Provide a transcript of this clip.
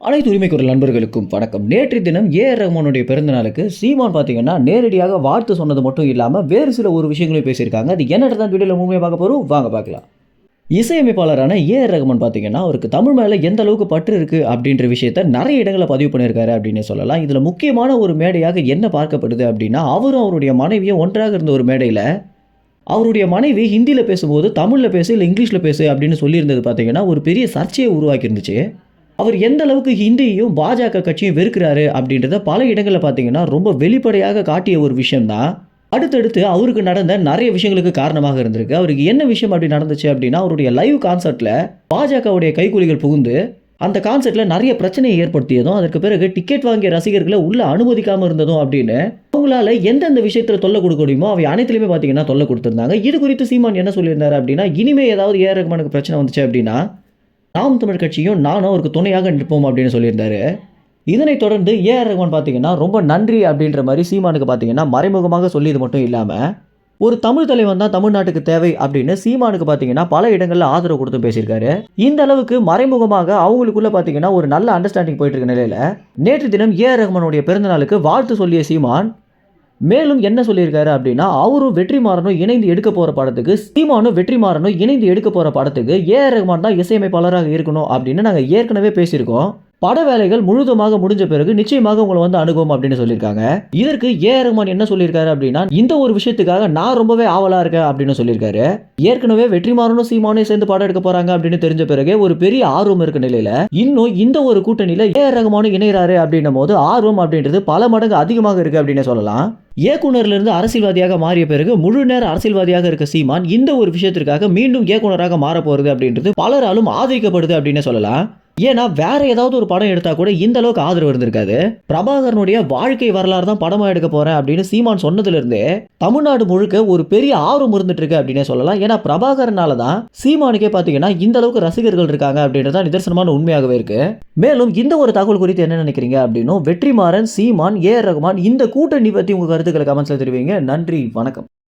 அனைத்து உரிமை குரல் நண்பர்களுக்கும் வணக்கம். நேற்றைய தினம் ஏ.ஆர். ரஹ்மானுடைய பிறந்த நாளுக்கு சீமான் பார்த்தீங்கன்னா, நேரடியாக வாழ்த்து சொன்னது மட்டும் இல்லாம, வேறு சில ஒரு விஷயங்களையும் பேசியிருக்காங்க. அது என்னன்னு தான் வீடியோல முழுமையா பார்க்க போறோம். வாங்க பார்க்கலாம். இசையமைப்பாளரான ஏ.ஆர். ரஹ்மான் பார்த்தீங்கன்னா, அவருக்கு தமிழ் மேல எந்த அளவுக்கு பற்று இருக்கு அப்படின்ற விஷயத்த நெறைய இடங்கள்ல பதிவு பண்ணியிருக்காரு அப்படின்னே சொல்லலாம். இதுல முக்கியமான ஒரு மேடையாக என்ன பார்க்கப்படுது அப்படின்னா, அவரும் அவருடைய மனைவியும் ஒன்றாக இருந்த ஒரு மேடையில, அவருடைய மனைவி ஹிந்தியில பேசும்போது, தமிழ்ல பேசு இல்ல இங்கிலீஷ்ல பேசு அப்படின்னு சொல்லியிருந்தது பார்த்தீங்கன்னா, ஒரு பெரிய சர்ச்சையை உருவாக்கி இருந்துச்சு. அவர் எந்த அளவுக்கு ஹிந்தியையும் பாஜக கட்சியும் வெறுக்கிறாரு அப்படின்றத பல இடங்கள்ல பார்த்தீங்கன்னா, ரொம்ப வெளிப்படையாக காட்டிய ஒரு விஷயம் தான். அடுத்தடுத்து அவருக்கு நடந்த நெறைய விஷயங்களுக்கு காரணமாக இருந்திருக்கு. அவருக்கு என்ன விஷயம் அப்படி நடந்துச்சு அப்படின்னா, அவருடைய லைவ் கான்சர்ட்ல பாஜகவுடைய கைக்கூலிகள் புகுந்து, அந்த கான்சர்ட்ல நெறைய பிரச்சனையை ஏற்படுத்தியதும், அதற்கு பிறகு டிக்கெட் வாங்கிய ரசிகர்கள உள்ள அனுமதிக்காம இருந்ததும் அப்படின்னு, அவங்களால எந்தெந்த விஷயத்துல தொல்ல குடுக்க முடியுமோ, அவை அனைத்திலுமே பார்த்தீங்கன்னா தொல்ல குடுத்திருந்தாங்க. இது குறித்து சீமான் என்ன சொல்லியிருந்தாரு அப்படின்னா, இனிமே ஏதாவது ஏ.ஆர். ரஹ்மானுக்கு பிரச்சனை வந்துச்சு அப்படின்னா நாம் தமிழ் கட்சியும் நானும் அவருக்கு துணையாக நிற்போம் அப்படின்னு சொல்லியிருந்தாரு. இதனைத் தொடர்ந்து ஏ.ஆர். ரஹ்மான் பார்த்தீங்கன்னா, ரொம்ப நன்றி அப்படின்ற மாரி சீமானுக்கு பார்த்தீங்கன்னா, மறைமுகமாக சொல்லியது மட்டும் இல்லாம, ஒரு தமிழ் தலைவன் தான் தமிழ்நாட்டுக்கு தேவை அப்படின்னு சீமானுக்கு பார்த்தீங்கன்னா, பல இடங்கள்ல ஆதரவு குடுத்தும் பேசியிருக்காரு. இந்த அளவுக்கு மறைமுகமாக அவங்களுக்குள்ள பார்த்தீங்கன்னா, ஒரு நல்ல அண்டர்ஸ்டாண்டிங் போயிட்டு இருக்க நிலையில, நேற்று தினம் ஏ.ஆர். ரஹ்மானுடைய பிறந்த நாளுக்கு வாழ்த்து சொல்லிய சீமான், மேலும் என்ன சொல்லியிருக்காரு அப்படின்னா, அவரும் வெற்றிமாறனும் இணைந்து எடுக்க போற படத்துக்கு, சீமானும் வெற்றிமாறனும் இணைந்து எடுக்க போற படத்துக்கு ஏ.ஆர். ரஹ்மான் தான் இசையமைப்பாளராக இருக்கணும் அப்படின்னு நாங்க ஏற்கனவே பேசியிருக்கோம். பட வேலைகள் முழுதுமாக முடிஞ்ச பிறகு நிச்சயமாக உங்களை வந்து அணுகுவோம் அப்படின்னு சொல்லியிருக்காங்க. இதற்கு ஏ.ஆர். ரஹ்மான் என்ன சொல்லியிருக்காரு அப்படின்னா, இந்த ஒரு விஷயத்துக்காக நான் ரொம்பவே ஆவலா இருக்கேன் அப்படின்னு சொல்லியிருக்காரு. ஏற்கனவே வெற்றிமாறனும் சீமானும் சேர்ந்து படம் எடுக்க போறாங்க அப்படின்னு தெரிஞ்ச பிறகு ஒரு பெரிய ஆர்வம் இருக்க நிலையில, இன்னும் இந்த ஒரு கூட்டணியில ஏ.ஆர். ரஹ்மானும் இணைகிறாரு அப்படின்னும் போது ஆர்வம் அப்படின்றது பல மடங்கு அதிகமாக இருக்கு அப்படின்னு சொல்லலாம். இயக்குனரிலிருந்து அரசியல்வாதியாக மாறிய பிறகு முழு நேர அரசியல்வாதியாக இருக்க சீமான் இந்த ஒரு விஷயத்திற்காக மீண்டும் இயக்குனராக மாறப் போறது அப்படின்றது பலராலும் ஆதரிக்கப்படுது அப்படின்னு சொல்லலாம். ஏன்னா வேற ஏதாவது ஒரு படம் எடுத்தா கூட இந்த அளவுக்கு ஆதரவு இருந்திருக்காது. பிரபாகரனுடைய வாழ்க்கை வரலாறு தான் படமா எடுக்க போறேன் அப்படின்னு சீமான் சொன்னதுல இருந்தே தமிழ்நாடு முழுக்க ஒரு பெரிய ஆர்வம் இருந்துட்டு இருக்கு அப்படின்னே சொல்லலாம். ஏன்னா பிரபாகரனால தான் சீமானுக்கே பாத்தீங்கன்னா இந்த அளவுக்கு ரசிகர்கள் இருக்காங்க அப்படின்றது நிதர்சனமான உண்மையாகவே இருக்கு. மேலும் இந்த ஒரு தகவல் குறித்து என்ன நினைக்கிறீங்க அப்படின்னும், வெற்றிமாறன், சீமான், ஏ.ஆர். ரஹ்மான் இந்த கூட்டணி பத்தி உங்க கருத்துக்களை கமெண்ட்ஸ்ல தெரிவிங்க. நன்றி, வணக்கம்.